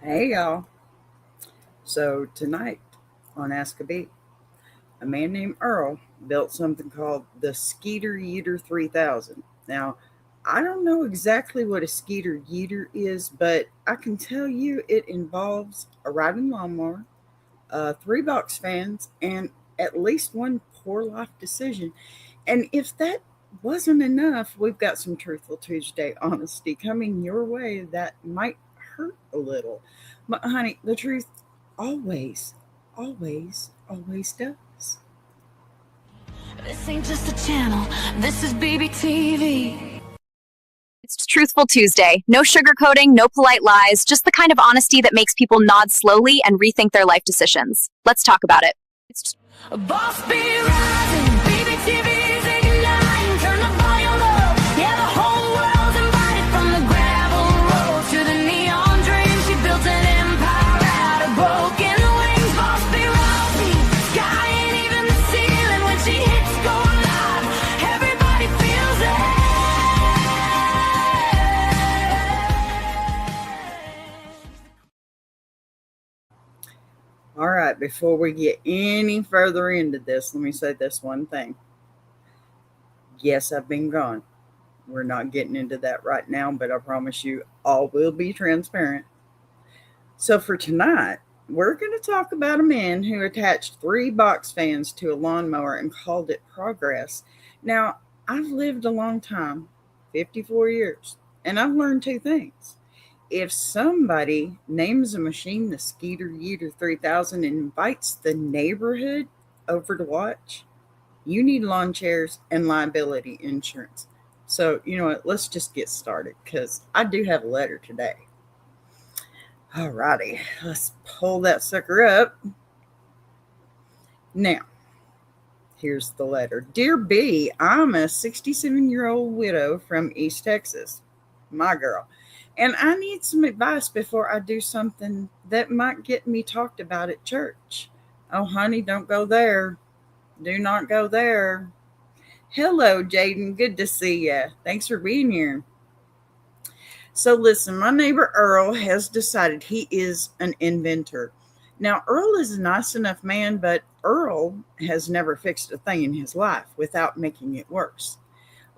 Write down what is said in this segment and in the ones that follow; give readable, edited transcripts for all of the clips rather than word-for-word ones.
Hey y'all. So tonight on Ask a Bee, a man named Earl built something called the Skeeter Yeeter 3000. Now, I don't know exactly what a Skeeter Yeeter is, but I can tell you it involves a riding lawnmower, three box fans, and at least one poor life decision. And if that wasn't enough, we've got some Truthful Tuesday honesty coming your way that might hurt a little. But, honey, the truth always, always does. This ain't just a channel, this is BBTV. It's Truthful Tuesday. No sugarcoating, no polite lies, just the kind of honesty that makes people nod slowly and rethink their life decisions. Let's talk about it. A boss be rising, BBTV's igniting. Turn the volume up, yeah, the whole world's invited. From the gravel road to the neon dream, she built an empire out of broken wings. Boss be rising, sky ain't even the ceiling. When she hits go live, everybody feels it. All right, before we get any further into this, let me say this one thing. Yes, I've been gone. We're not getting into that right now, but I promise you all will be transparent. So for tonight, we're going to talk about a man who attached three box fans to a lawnmower and called it progress. Now, I've lived a long time, 54 years, and I've learned two things. If somebody names a machine the Skeeter Yeeter 3000 and invites the neighborhood over to watch, you need lawn chairs and liability insurance. So, you know what? Let's just get started because I do have a letter today. Alrighty, let's pull that sucker up. Now, here's the letter. Dear B, I'm a 67-year-old widow from East Texas, my girl, and I need some advice before I do something that might get me talked about at church. Oh, honey, don't go there. Do not go there. Hello, Jaden. Good to see you. Thanks for being here. So listen, my neighbor Earl has decided he is an inventor. Now, Earl is a nice enough man, but Earl has never fixed a thing in his life without making it worse.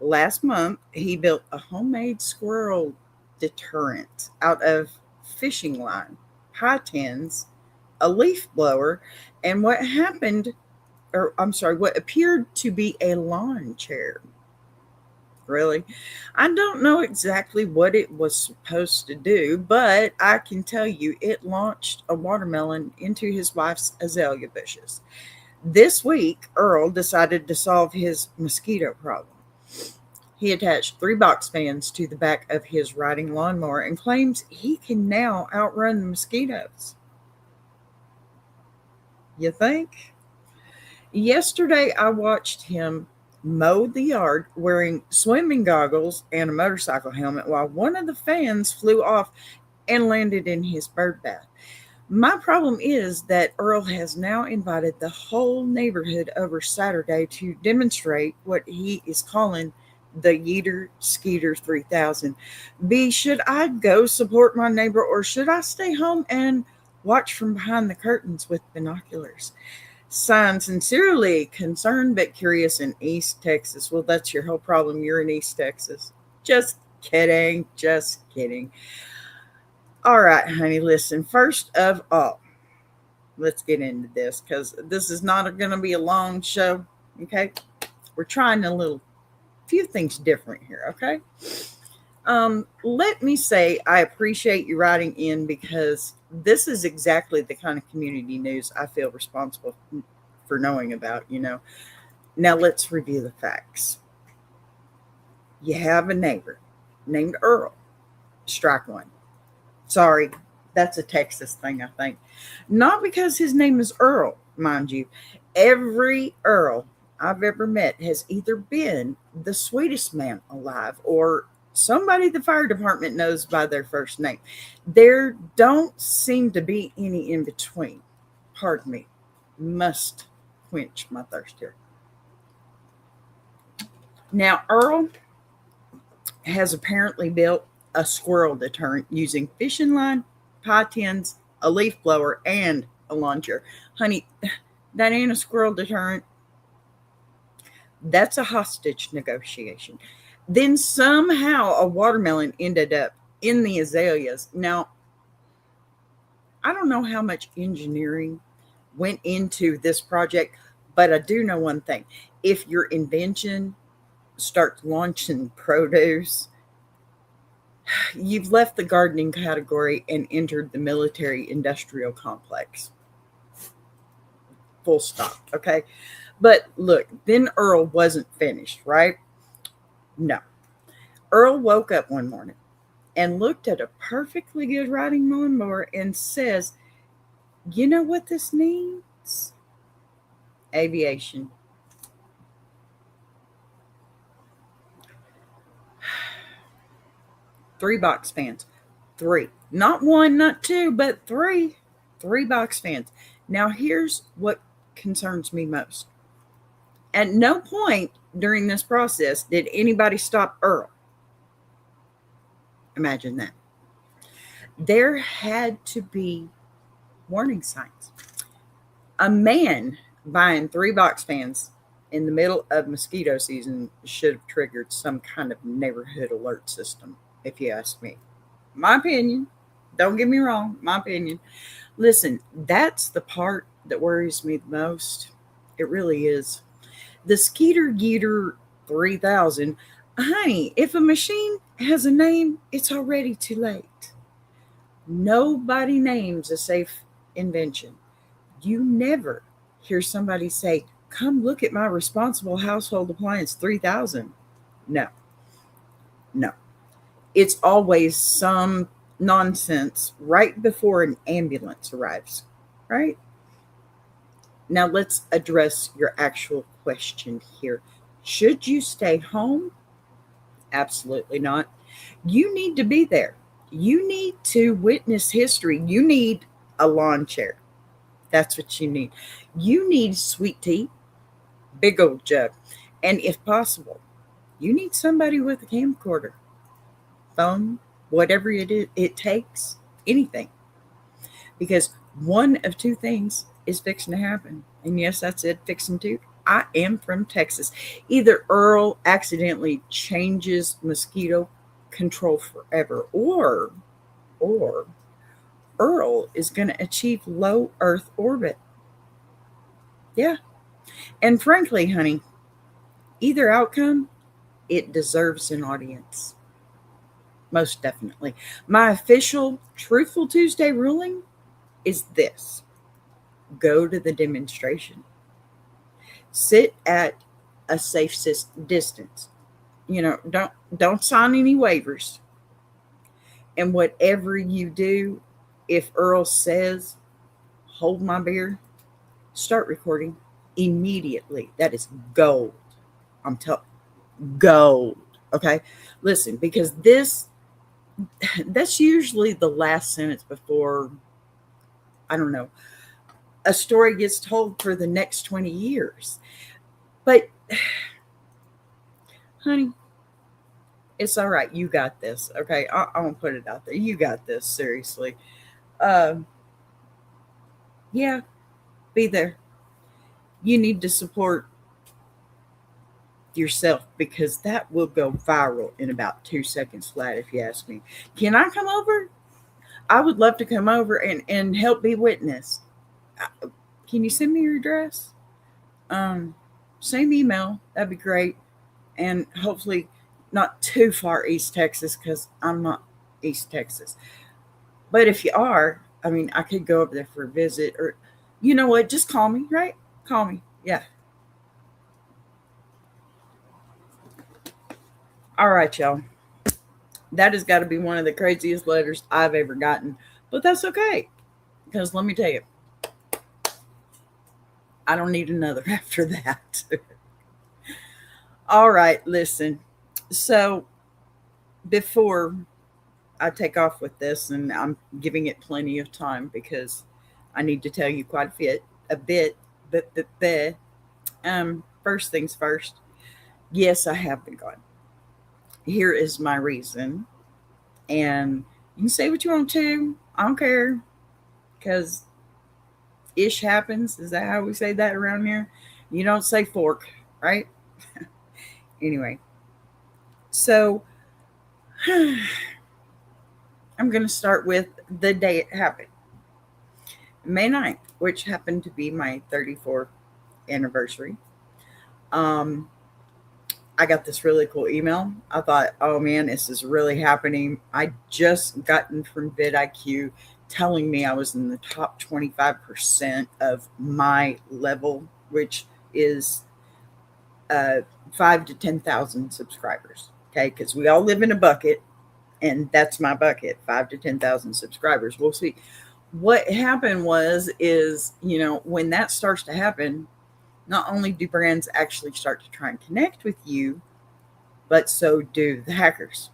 Last month, he built a homemade squirrel deterrent out of fishing line, pie tins, a leaf blower, and what appeared to be a lawn chair. Really. I don't know exactly what it was supposed to do, but I can tell you it launched a watermelon into his wife's azalea bushes. This week, Earl decided to solve his mosquito problem. He attached three box fans to the back of his riding lawnmower and claims he can now outrun the mosquitoes. You think? Yesterday, I watched him mow the yard wearing swimming goggles and a motorcycle helmet while one of the fans flew off and landed in his bird bath. My problem is that Earl has now invited the whole neighborhood over Saturday to demonstrate what he is calling the Yeeter Skeeter 3000. B, should I go support my neighbor or should I stay home and watch from behind the curtains with binoculars? Signed, sincerely concerned but curious in East Texas. Well, that's your whole problem. You're in East Texas. Just kidding. Just kidding. All right, honey, listen. First of all, let's get into this because this is not going to be a long show. Okay. We're trying a few things different here. Okay. Let me say I appreciate you writing in because this is exactly the kind of community news I feel responsible for knowing about. Now let's review the facts. You have a neighbor named Earl. Strike one. Sorry, that's a Texas thing, I think. Not because his name is Earl, mind you. Every Earl I've ever met has either been the sweetest man alive or somebody the fire department knows by their first name. There don't seem to be any in between. Pardon me. Must quench my thirst here. Now, Earl has apparently built a squirrel deterrent using fishing line, pie tins, a leaf blower, and a lawn chair. Honey, that ain't a squirrel deterrent. That's a hostage negotiation. Then somehow a watermelon ended up in the azaleas. Now, I don't know how much engineering went into this project, but I do know one thing. If your invention starts launching produce, you've left the gardening category and entered the military industrial complex. Full stop. Okay. But look, then Earl wasn't finished, right? No. Earl woke up one morning and looked at a perfectly good riding lawnmower and says, you know what this needs? Aviation. Three box fans. Three. Not one, not two, but three. Three box fans. Now, here's what concerns me most. At no point during this process did anybody stop Earl. Imagine that. There had to be warning signs. A man buying three box fans in the middle of mosquito season should have triggered some kind of neighborhood alert system, if you ask me. My opinion. Don't get me wrong. My opinion. Listen, that's the part that worries me the most. It really is. The Skeeter Yeeter 3000. Honey, if a machine has a name, it's already too late. Nobody names a safe invention. You never hear somebody say, come look at my responsible household appliance 3000. No, no. It's always some nonsense right before an ambulance arrives, right? Now let's address your actual question here. Should you stay home? Absolutely not. You need to be there. You need to witness history. You need a lawn chair. That's what you need. You need sweet tea, big old jug. And if possible, you need somebody with a camcorder, phone, whatever it takes, anything. Because one of two things is fixing to happen. And yes, that's it, fixing to. I am from Texas. Either Earl accidentally changes mosquito control forever, or Earl is going to achieve low Earth orbit. Yeah. And frankly, honey, either outcome, it deserves an audience. Most definitely. My official Truthful Tuesday ruling is this. Go to the demonstration. Sit at a safe distance. You know, don't sign any waivers. And whatever you do, if Earl says, hold my beer, start recording immediately. That is gold. I'm telling gold. Okay. Listen, because that's usually the last sentence before, I don't know, a story gets told for the next 20 years. But, honey, it's all right. You got this. Okay. I won't put it out there. You got this. Seriously. Yeah, be there. You need to support yourself because that will go viral in about 2 seconds flat, if you ask me. Can I come over? I would love to come over and help be witness. Can you send me your address? Same email. That'd be great. And hopefully not too far East Texas because I'm not East Texas. But if you are, I mean, I could go over there for a visit or, you know what? Just call me, right? Call me. Yeah. All right, y'all. That has got to be one of the craziest letters I've ever gotten. But that's okay. Because let me tell you, I don't need another after that. All right, listen. So before I take off with this, and I'm giving it plenty of time because I need to tell you quite a bit. First things first. Yes, I have been gone. Here is my reason. And you can say what you want to. I don't care because ish happens. Is that how we say that around here? You don't say fork, right? Anyway, so I'm going to start with the day it happened. May 9th, which happened to be my 34th anniversary. Um, I got this really cool email. I thought, oh man, this is really happening. I just gotten from vidIQ telling me I was in the top 25% of my level, which is 5 to 10,000 subscribers. Okay, because we all live in a bucket, and that's my bucket, 5 to 10,000 subscribers. We'll see. What happened is, when that starts to happen, not only do brands actually start to try and connect with you, but so do the hackers.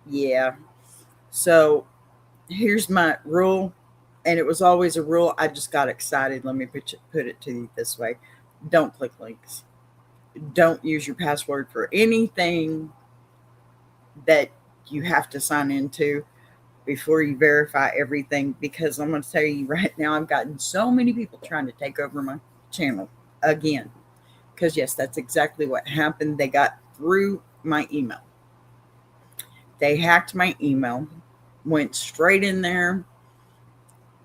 Yeah. So here's my rule, and it was always a rule. I just got excited. Let me put it to you this way: don't click links. Don't use your password for anything that you have to sign into before you verify everything, because I'm going to tell you right now, I've gotten so many people trying to take over my channel again. Because, yes, that's exactly what happened. They got through my email. They hacked my email, went straight in there,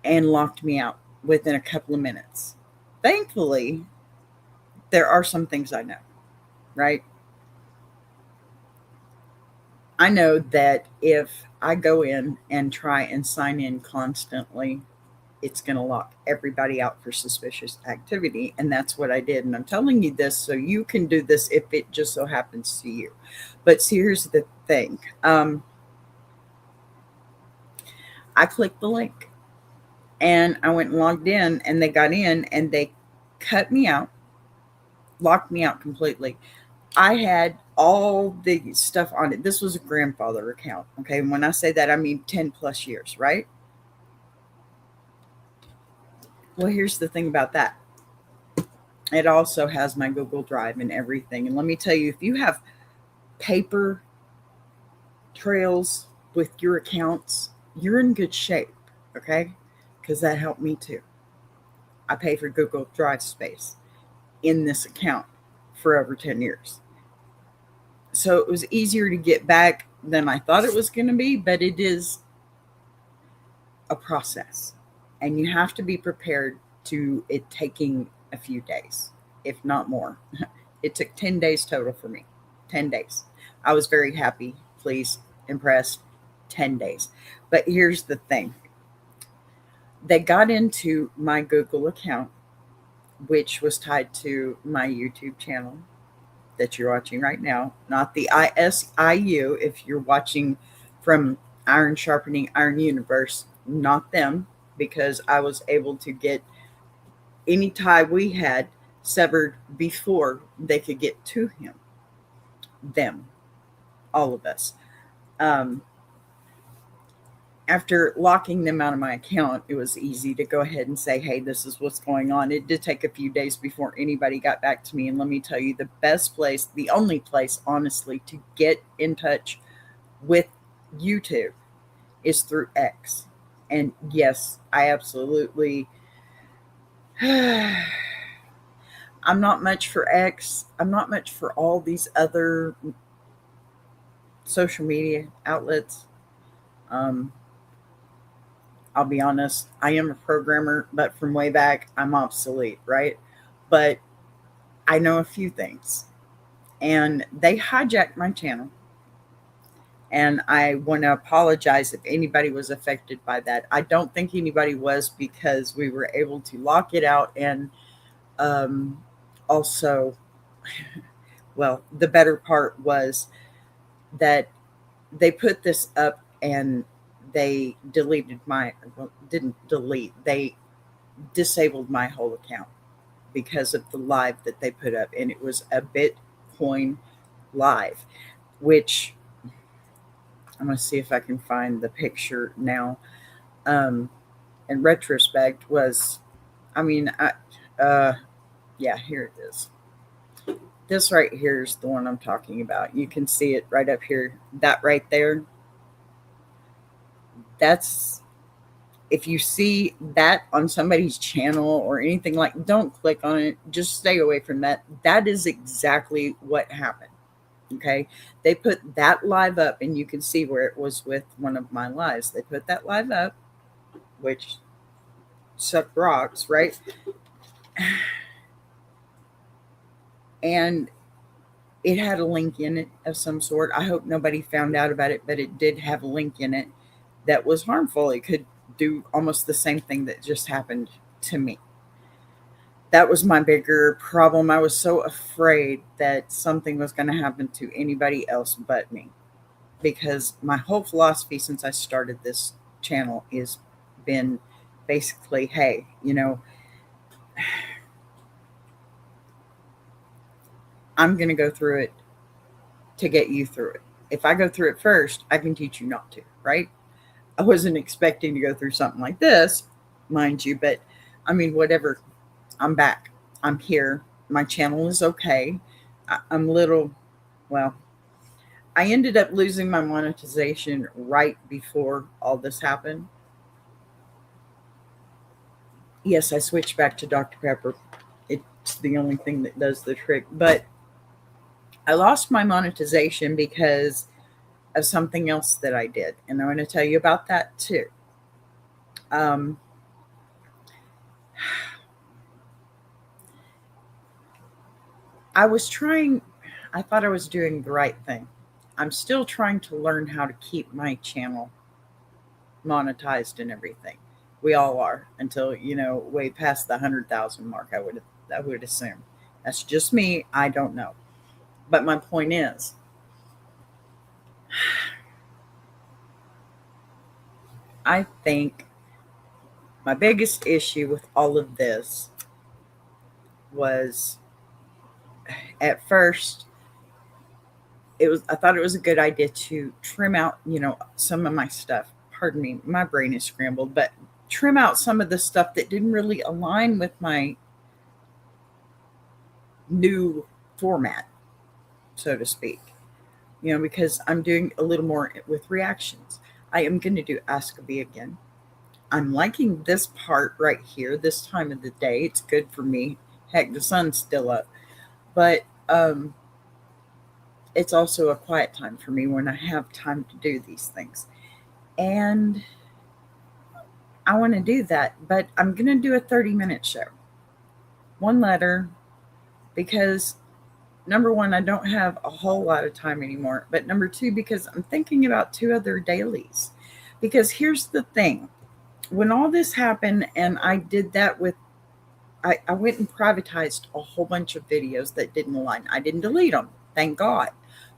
and locked me out within a couple of minutes. Thankfully, there are some things I know, right? I know that if I go in and try and sign in constantly, it's going to lock everybody out for suspicious activity. And that's what I did. And I'm telling you this so you can do this if it just so happens to you. But see, here's the thing. I clicked the link and I went and logged in, and they got in and they cut me out, locked me out completely. I had all the stuff on it. This was a grandfather account. Okay. And when I say that, I mean 10 plus years, right? Well, here's the thing about that. It also has my Google Drive and everything. And let me tell you, if you have paper trails with your accounts, you're in good shape. Okay. Because that helped me too. I pay for Google Drive space in this account for over 10 years. So it was easier to get back than I thought it was going to be, but it is a process. And you have to be prepared to it taking a few days, if not more. It took 10 days total for me. 10 days. I was very happy, pleased, impressed. 10 days. But here's the thing. They got into my Google account, which was tied to my YouTube channel that you're watching right now, not the ISIU. If you're watching from Iron Sharpening Iron Universe, not them, because I was able to get any tie we had severed before they could get to him. Them, all of us. After locking them out of my account, it was easy to go ahead and say, hey, this is what's going on. It did take a few days before anybody got back to me. And let me tell you, the best place, the only place, honestly, to get in touch with YouTube is through X. And yes, I absolutely, I'm not much for X. I'm not much for all these other social media outlets. I'll be honest, I am a programmer, but from way back, I'm obsolete, right? But I know a few things. And they hijacked my channel. And I want to apologize if anybody was affected by that. I don't think anybody was, because we were able to lock it out. And also, well, the better part was that they put this up and they deleted didn't delete, they disabled my whole account because of the live that they put up. And it was a Bitcoin live, which I'm going to see if I can find the picture now. In retrospect was, yeah, here it is. This right here is the one I'm talking about. You can see it right up here. That right there. That's if you see that on somebody's channel or anything like, don't click on it. Just stay away from that. That is exactly what happened. Okay. They put that live up, and you can see where it was with one of my lives. They put that live up, which sucked rocks, right? And it had a link in it of some sort. I hope nobody found out about it, but it did have a link in it that was harmful. It could do almost the same thing that just happened to me. That was my bigger problem. I was so afraid that something was going to happen to anybody else but me, because my whole philosophy since I started this channel is been basically, hey, I'm going to go through it to get you through it. If I go through it first, I can teach you not to, right? I wasn't expecting to go through something like this, mind you, but I mean, whatever. I'm back. I'm here. My channel is okay. I'm well, I ended up losing my monetization right before all this happened. Yes, I switched back to Dr. Pepper. It's the only thing that does the trick. But I lost my monetization because of something else that I did. And I'm going to tell you about that too. I thought I was doing the right thing. I'm still trying to learn how to keep my channel monetized and everything. We all are until, way past the 100,000 mark, I would assume. That's just me. I don't know. But my point is, I think my biggest issue with all of this was, at first, I thought it was a good idea to trim out, some of my stuff. Pardon me, my brain is scrambled, but trim out some of the stuff that didn't really align with my new format, so to speak. Because I'm doing a little more with reactions. I am going to do Ask a Bee again. I'm liking this part right here, this time of the day. It's good for me. Heck, the sun's still up. But it's also a quiet time for me when I have time to do these things. And I want to do that, but I'm going to do a 30-minute show. One letter, because number one, I don't have a whole lot of time anymore. But number two, because I'm thinking about 2 other dailies. Because here's the thing. When all this happened, and I did that I went and privatized a whole bunch of videos that didn't align. I didn't delete them, thank God.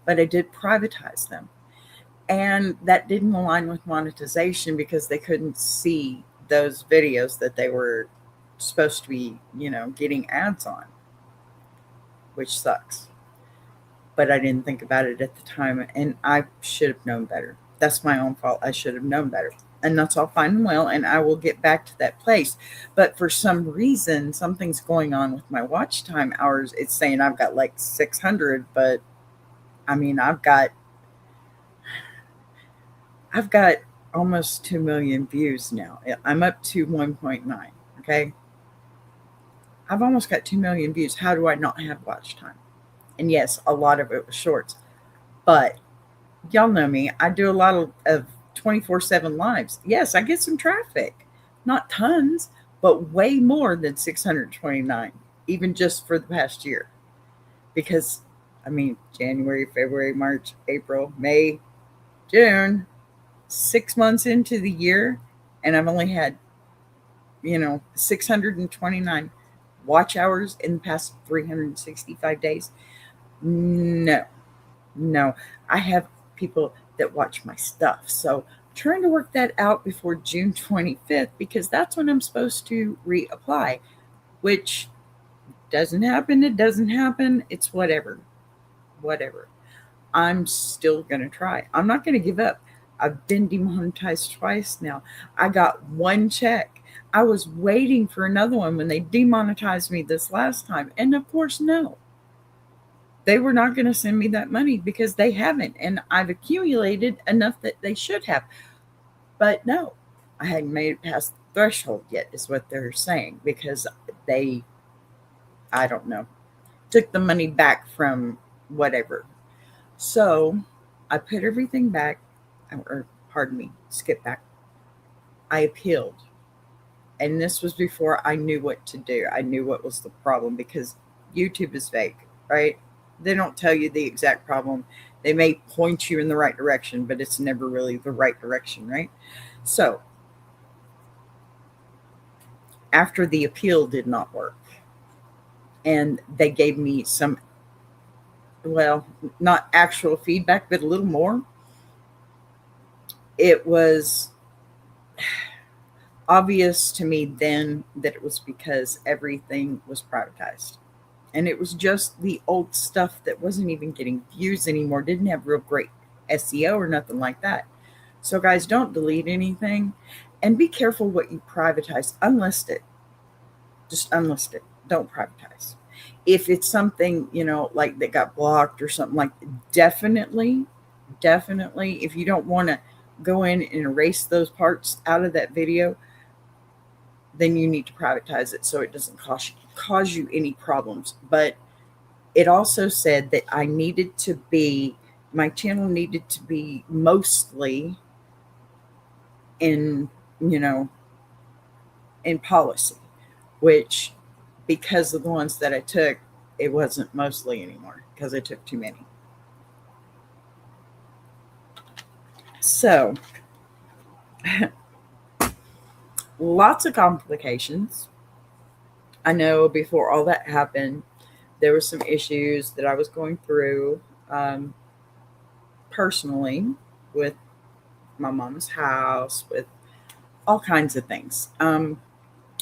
But I did privatize them. And that didn't align with monetization because they couldn't see those videos that they were supposed to be, getting ads on, which sucks. But I didn't think about it at the time, and I should have known better. That's my own fault. I should have known better. And that's all fine and well, and I will get back to that place. But for some reason, something's going on with my watch time hours. It's saying I've got like 600, but I mean, I've got almost 2 million views now. I'm up to 1.9. Okay. I've almost got 2 million views. How do I not have watch time? And yes, a lot of it was shorts, but y'all know me. I do a lot of 24/7 lives. Yes, I get some traffic, not tons, but way more than 629, even just for the past year. Because, I mean, January, February, March, April, May, June, 6 months into the year, and I've only had, 629 watch hours in the past 365 days. No. I have people that watch my stuff. So I'm trying to work that out before June 25th, because that's when I'm supposed to reapply, which doesn't happen. It doesn't happen. It's whatever. I'm still going to try. I'm not going to give up. I've been demonetized twice now. I got one check. I was waiting for another one when they demonetized me this last time. And of course, no. They were not going to send me that money because they haven't. And I've accumulated enough that they should have. But no, I hadn't made it past the threshold yet, is what they're saying, because they, I don't know, took the money back from whatever. So I put everything back, or pardon me, skip back. I appealed. And this was before I knew what to do. I knew what was the problem, because YouTube is vague, right? They don't tell you the exact problem. They may point you in the right direction, but it's never really the right direction, right? So after the appeal did not work, and they gave me some, well, not actual feedback, but a little more, it was obvious to me then that it was because everything was privatized. And it was just the old stuff that wasn't even getting views anymore, didn't have real great SEO or nothing like that. So, guys, don't delete anything, and be careful what you privatize. Unlist it. Just unlist it. Don't privatize. If it's something, like that got blocked or something like that, definitely, if you don't want to go in and erase those parts out of that video, then you need to privatize it so it doesn't cause you any problems. But it also said that my channel needed to be mostly in policy, which, because of the ones that I took, it wasn't mostly anymore because I took too many. So lots of complications. I know before all that happened, there were some issues that I was going through personally with my mom's house, with all kinds of things. I'm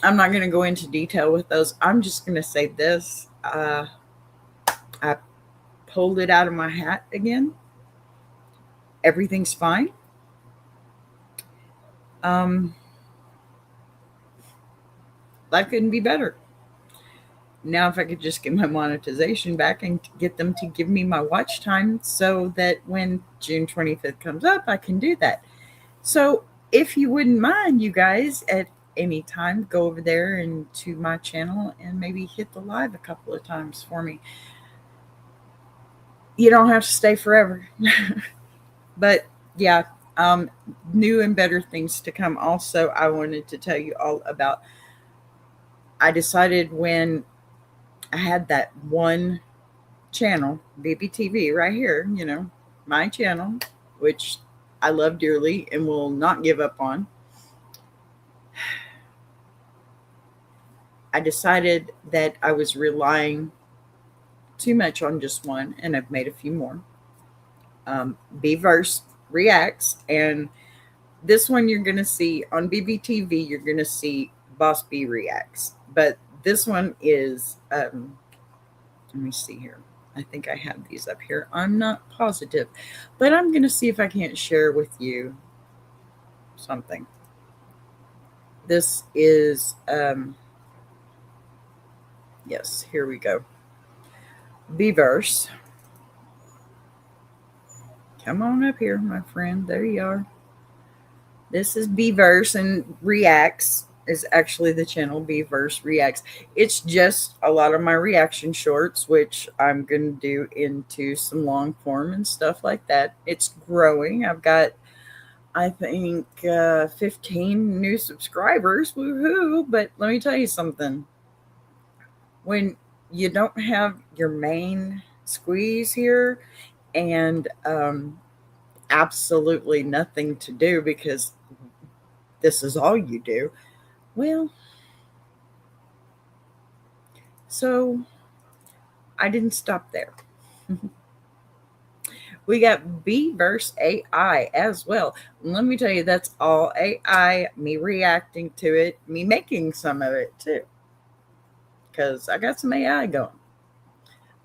not going to go into detail with those. I'm just going to say this. I pulled it out of my hat again. Everything's fine. Life couldn't be better. Now, if I could just get my monetization back and get them to give me my watch time so that when June 25th comes up, I can do that. So if you wouldn't mind, you guys, at any time, go over there and to my channel and maybe hit the live a couple of times for me. You don't have to stay forever. But yeah, new and better things to come. Also, I wanted to tell you all about, I decided when I had that one channel, BBTV, right here, my channel, which I love dearly and will not give up on. I decided that I was relying too much on just one, and I've made a few more. Bverse Reacts, and this one you're going to see on BBTV, you're going to see Boss B Reacts. But this one is, let me see here. I think I have these up here. I'm not positive, but I'm going to see if I can't share with you something. This is, yes, here we go. Bverse. Come on up here, my friend. There you are. This is Bverse, and Reacts is actually the channel, Bverse Reacts. It's just a lot of my reaction shorts, which I'm going to do into some long form and stuff like that. It's growing. I've got, I think, 15 new subscribers. Woohoo! But let me tell you something. When you don't have your main squeeze here and absolutely nothing to do because this is all you do, well, so I didn't stop there. We got Bverse AI as well. Let me tell you, that's all AI, me reacting to it, me making some of it too. Because I got some AI going.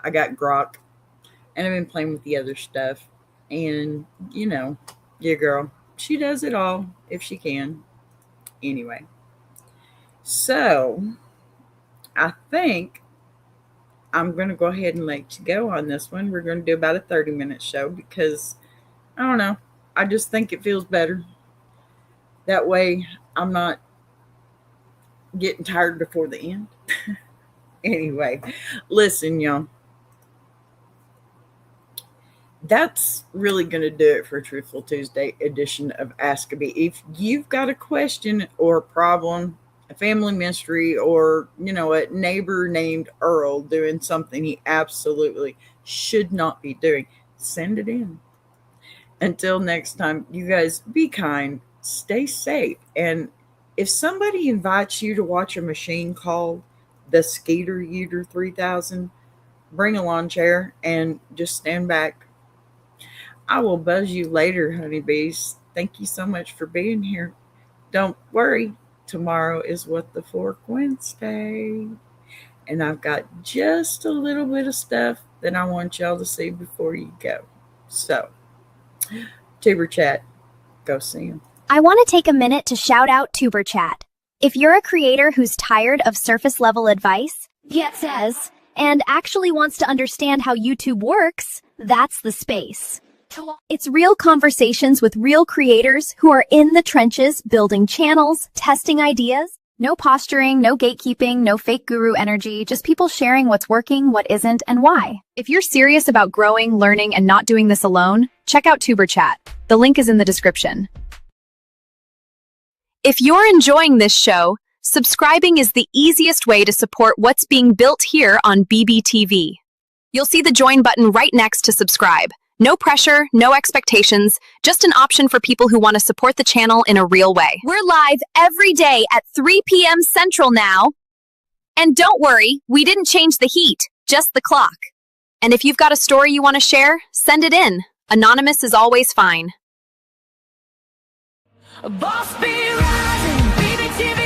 I got Grok, and I've been playing with the other stuff. And, your girl, she does it all if she can. Anyway. So, I think I'm going to go ahead and let you go on this one. We're going to do about a 30-minute show because, I don't know, I just think it feels better. That way I'm not getting tired before the end. Anyway, listen, y'all. That's really going to do it for Truthful Tuesday edition of Ask a Bee. If you've got a question or a problem, a family mystery, or, a neighbor named Earl doing something he absolutely should not be doing, send it in. Until next time, you guys be kind, stay safe, and if somebody invites you to watch a machine called the Skeeter Yeeter 3000, bring a lawn chair and just stand back. I will buzz you later, honeybees. Thank you so much for being here. Don't worry, tomorrow is What the Fork Wednesday. And I've got just a little bit of stuff that I want y'all to see before you go. So, Tuber Chat, go see them. I want to take a minute to shout out Tuber Chat. If you're a creator who's tired of surface level advice, says, and actually wants to understand how YouTube works, that's the space. It's real conversations with real creators who are in the trenches building channels, testing ideas. No posturing, no gatekeeping, no fake guru energy, just people sharing what's working, what isn't, and why. If you're serious about growing, learning, and not doing this alone, check out Tuber Chat. The link is in the description. If you're enjoying this show, subscribing is the easiest way to support what's being built here on BBTV. You'll see the join button right next to subscribe. No pressure, no expectations, just an option for people who want to support the channel in a real way. We're live every day at 3 p.m. Central now. And don't worry, we didn't change the heat, just the clock. And if you've got a story you want to share, send it in. Anonymous is always fine. Boss be rising, BBTV.